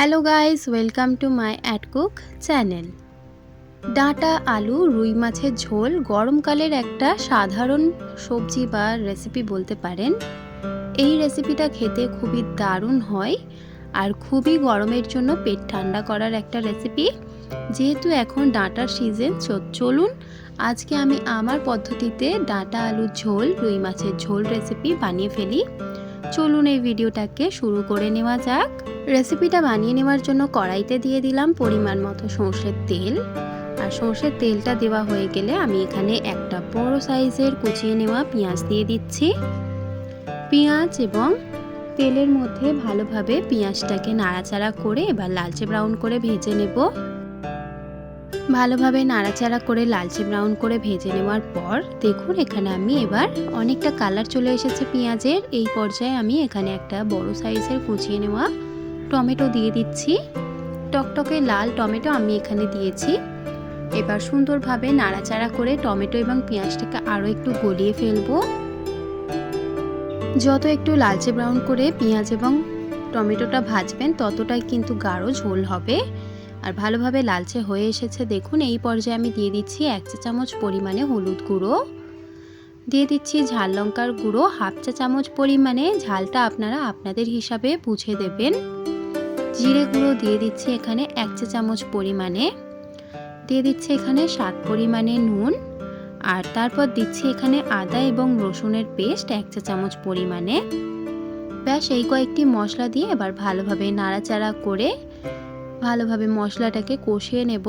Hello guys, welcome to my at cook channel. ডাঁটা আলু রুই মাছের ঝোল গরমকালের একটা সাধারণ সবজি বা রেসিপি বলতে পারেন। এই রেসিপিটা খেতে খুবই দারুণ হয় আর খুবই গরমের জন্য পেট ঠান্ডা করার একটা রেসিপি। যেহেতু এখন ডাঁটার সিজন, চলুন আজকে আমি আমার পদ্ধতিতে ডাঁটা আলুর ঝোল রুই মাছের ঝোল রেসিপি বানিয়ে ফেলি। চলুন এই ভিডিওটাকে শুরু করে নেওয়া যাক। রেসিপিটা বানিয়ে নেওয়ার জন্য কড়াইতে দিয়ে দিলাম পরিমাণ মতো সর্ষের তেল। আর সর্ষের তেলটা দেওয়া হয়ে গেলে আমি এখানে একটা বড় সাইজের কুচিয়ে নেওয়া পেঁয়াজ দিয়ে দিচ্ছি। পেঁয়াজ এবং তেলের মধ্যে ভালোভাবে পেঁয়াজটাকে নাড়াচাড়া করে এবার লালচে ব্রাউন করে ভেজে নেব। ভালোভাবে নাড়াচাড়া করে লালচে ব্রাউন করে ভেজে নেওয়ার পর দেখুন এখানে আমি এবার অনেকটা কালার চলে এসেছে পেঁয়াজের। এই পর্যায়ে আমি এখানে একটা বড় সাইজের কুচিয়ে নেওয়া টমেটো দিয়ে দিচ্ছি। টকটকে লাল টমেটো আমি এখানে দিয়েছি। এবার সুন্দরভাবে নাড়াচাড়া করে টমেটো এবং পেঁয়াজটাকে আরও একটু গলিয়ে ফেলবো। যত একটু লালচে ব্রাউন করে পেঁয়াজ এবং টমেটোটা ভাজবেন ততটাই কিন্তু গাঢ় ঝোল হবে। আর ভালোভাবে লালচে হয়ে এসেছে দেখুন। এই পর্যায়ে আমি দিয়ে দিচ্ছি 1 চা চামচ পরিমাণে হলুদ গুঁড়ো, দিয়ে দিচ্ছি ঝাল লঙ্কার গুঁড়ো 1/2 চা চামচ পরিমাণে, ঝালটা আপনারা আপনাদের হিসাবে বুঝে দেবেন। জিরে গুঁড়ো দিয়ে দিচ্ছি এখানে 1 চা চামচ পরিমাণে, দিয়ে দিচ্ছি এখানে স্বাদ পরিমাণে নুন, আর তারপর দিচ্ছি এখানে আদা এবং রসুনের পেস্ট 1 চা চামচ পরিমাণে। ব্যাস এই কয়েকটি মশলা দিয়ে এবার ভালোভাবে নাড়াচাড়া করে ভালোভাবে মশলাটাকে কষিয়ে নেব।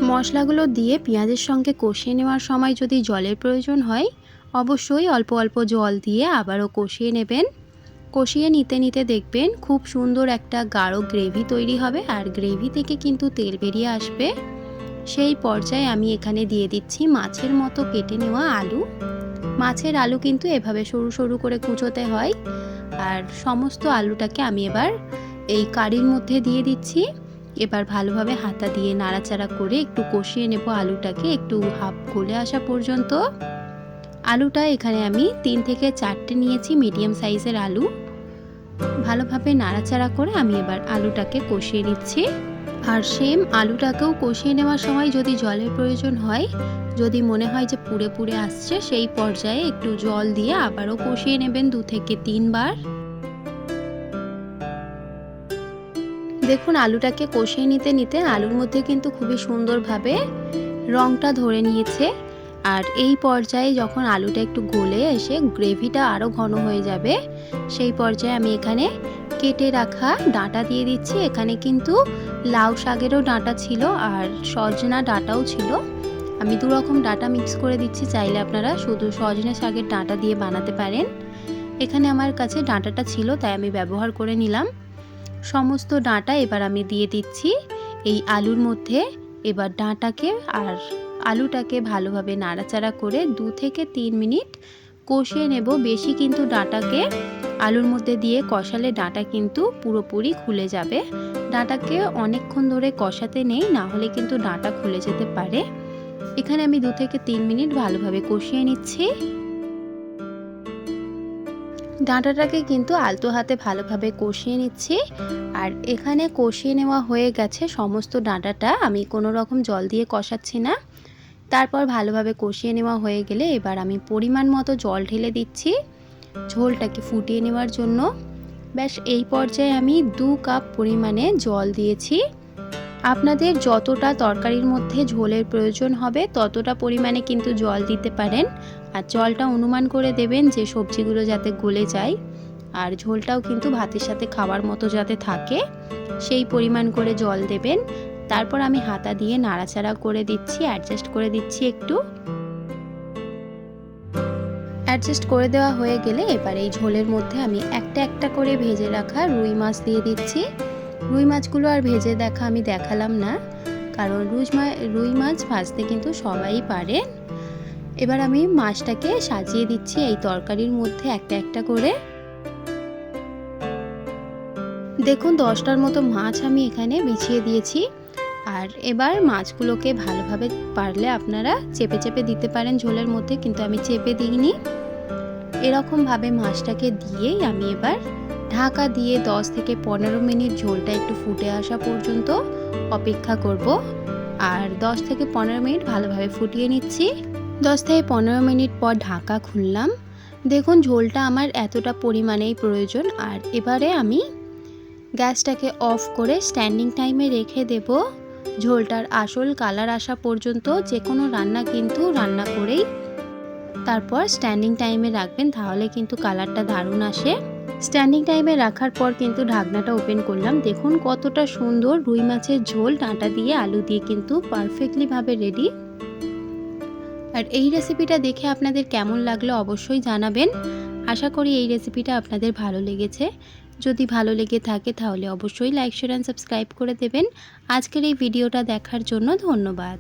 মশলাগুলো দিয়ে পেঁয়াজের সঙ্গে কষিয়ে নেওয়ার সময় যদি জলের প্রয়োজন হয় অবশ্যই অল্প অল্প জল দিয়ে আবারও কষিয়ে নেবেন। কষিয়ে নিতে নিতে দেখবেন খুব সুন্দর একটা গাঢ় গ্রেভি তৈরি হবে আর গ্রেভি থেকে কিন্তু তেল বেরিয়ে আসবে। সেই পর্যায়ে আমি এখানে দিয়ে দিচ্ছি মাছের মতো কেটে নেওয়া আলু। মাছের আলু কিন্তু এভাবে সরু সরু করে কুচোতে হয়। আর সমস্ত আলুটাকে আমি এবার এই কারির মধ্যে দিয়ে দিচ্ছি। এবার ভালোভাবে হাতা দিয়ে নাড়াচাড়া করে একটু কষিয়ে নেব আলুটাকে একটু হাফ গলে আসা পর্যন্ত। আলুটা এখানে আমি 3 থেকে 4টে নিয়েছি মিডিয়াম সাইজের আলু। ভালোভাবে নাড়াচাড়া করে আমি এবার আলুটাকে কষিয়ে নিচ্ছি। আর সেম আলুটাকেও কষিয়ে নেওয়ার সময় যদি জলের প্রয়োজন হয়, যদি মনে হয় যে পুড়ে পুড়ে আসছে, সেই পর্যায়ে একটু জল দিয়ে আবারও কষিয়ে নেবেন 2 থেকে 3 বার। দেখুন আলুটাকে কষিয়ে নিতে নিতে আলুর মধ্যে কিন্তু খুবই সুন্দরভাবে রঙটা ধরে নিয়েছে। আর এই পর্যায়ে যখন আলুটা একটু গলে এসে গ্রেভিটা আরও ঘন হয়ে যাবে, সেই পর্যায়ে আমি এখানে কেটে রাখা ডাঁটা দিয়ে দিচ্ছি। এখানে কিন্তু লাউ শাকেরও ডাঁটা ছিল আর সজনা ডাঁটাও ছিল। আমি 2 রকম ডাঁটা মিক্স করে দিচ্ছি, চাইলে আপনারা শুধু সজনা শাকের ডাঁটা দিয়ে বানাতে পারেন। এখানে আমার কাছে ডাঁটাটা ছিল তাই আমি ব্যবহার করে নিলাম। সমস্ত ডাঁটা এবার আমি দিয়ে দিচ্ছি এই আলুর মধ্যে। এবার ডাঁটাকে আর আলুটাকে ভালোভাবে নাড়াচাড়া করে 2 থেকে 3 মিনিট কষিয়ে নেব। বেশি কিন্তু ডাঁটাকে আলুর মধ্যে দিয়ে কষালে ডাঁটা কিন্তু পুরোপুরি খুলে যাবে। ডাঁটাকে অনেকক্ষণ ধরে কষাতে নেই, না হলে কিন্তু ডাঁটা খুলে যেতে পারে। এখানে আমি 2 থেকে 3 মিনিট ভালোভাবে কষিয়ে নিচ্ছি। ডাঁটাটাকে কিন্তু আলতো হাতে ভালোভাবে কষিয়ে নিচ্ছি। আর এখানে কষিয়ে নেওয়া হয়ে গেছে সমস্ত ডাঁটাটা, আমি কোনো রকম জল দিয়ে কষাচ্ছি না। তারপর ভালোভাবে কষিয়ে নেওয়া হয়ে গেলে এবার আমি পরিমাণ মতো জল ঢেলে দিচ্ছি ঝোলটাকে ফুটিয়ে নেওয়ার জন্য। ব্যাস এই পর্যায়ে আমি 2 কাপ পরিমাণে জল দিয়েছি। আপনাদের যতটা তরকারির মধ্যে ঝোলের প্রয়োজন হবে ততটা পরিমাণে কিন্তু জল দিতে পারেন। আর জলটা অনুমান করে দেবেন যে সবজিগুলো যাতে গলে যায় আর ঝোলটাও কিন্তু ভাতের সাথে খাওয়ার মতো যাতে থাকে, সেই পরিমাণ করে জল দেবেন। তারপর আমি হাতা দিয়ে নাড়াচাড়া করে দিচ্ছি, অ্যাডজাস্ট করে দিচ্ছি একটু। অ্যাডজাস্ট করে দেওয়া হয়ে গেলে এবার এই ঝোলের মধ্যে আমি একটা একটা করে ভেজে রাখা রুই মাছ দিয়ে দিচ্ছি। রুই মাছগুলো আর ভেজে দেখা আমি দেখালাম না, কারণ রুই মাছ ভাজতে কিন্তু সবাই পারে। এবার আমি মাছটাকে সাজিয়ে দিচ্ছি এই তরকারির মধ্যে একটা একটা করে। দেখুন 10টার মতো মাছ আমি এখানে বিছিয়ে দিয়েছি। আর এবার মাছগুলোকে ভালোভাবে পারলে আপনারা চেপে চেপে দিতে পারেন ঝোলের মধ্যে, কিন্তু আমি চেপে দিইনি। এরকমভাবে মাছটাকে দিয়েই আমি এবার ঢাকা দিয়ে 10 থেকে 15 মিনিট ঝোলটা একটু ফুটে আসা পর্যন্ত অপেক্ষা করব। আর 10 থেকে 15 মিনিট ভালোভাবে ফুটিয়ে নিচ্ছি। 10 থেকে 15 মিনিট পর ঢাকা খুললাম। দেখুন ঝোলটা আমার এতটা পরিমাণেই প্রয়োজন। আর এবারে আমি গ্যাসটাকে অফ করে স্ট্যান্ডিং টাইমে রেখে দেব। ঝোলটার আসল কালার আসা পর্যন্ত যে কোনো রান্না কিন্তু রান্না করেই তারপর স্ট্যান্ডিং টাইমে রাখবেন, তাহলে কিন্তু কালারটা দারুণ আসে। স্ট্যান্ডিং টাইমে রাখার পর কিন্তু ঢাকনাটা ওপেন করলাম। দেখুন কতটা সুন্দর রুই মাছের ঝোল ডাঁটা দিয়ে আলু দিয়ে কিন্তু পারফেক্টলি ভাবে রেডি। আর এই রেসিপিটা দেখে আপনাদের কেমন লাগলো অবশ্যই জানাবেন। আশা করি এই রেসিপিটা আপনাদের ভালো লেগেছে। যদি ভালো লেগে থাকে তাহলে অবশ্যই লাইক, শেয়ার এন্ড সাবস্ক্রাইব করে দেবেন। আজকের এই ভিডিওটা দেখার জন্য ধন্যবাদ।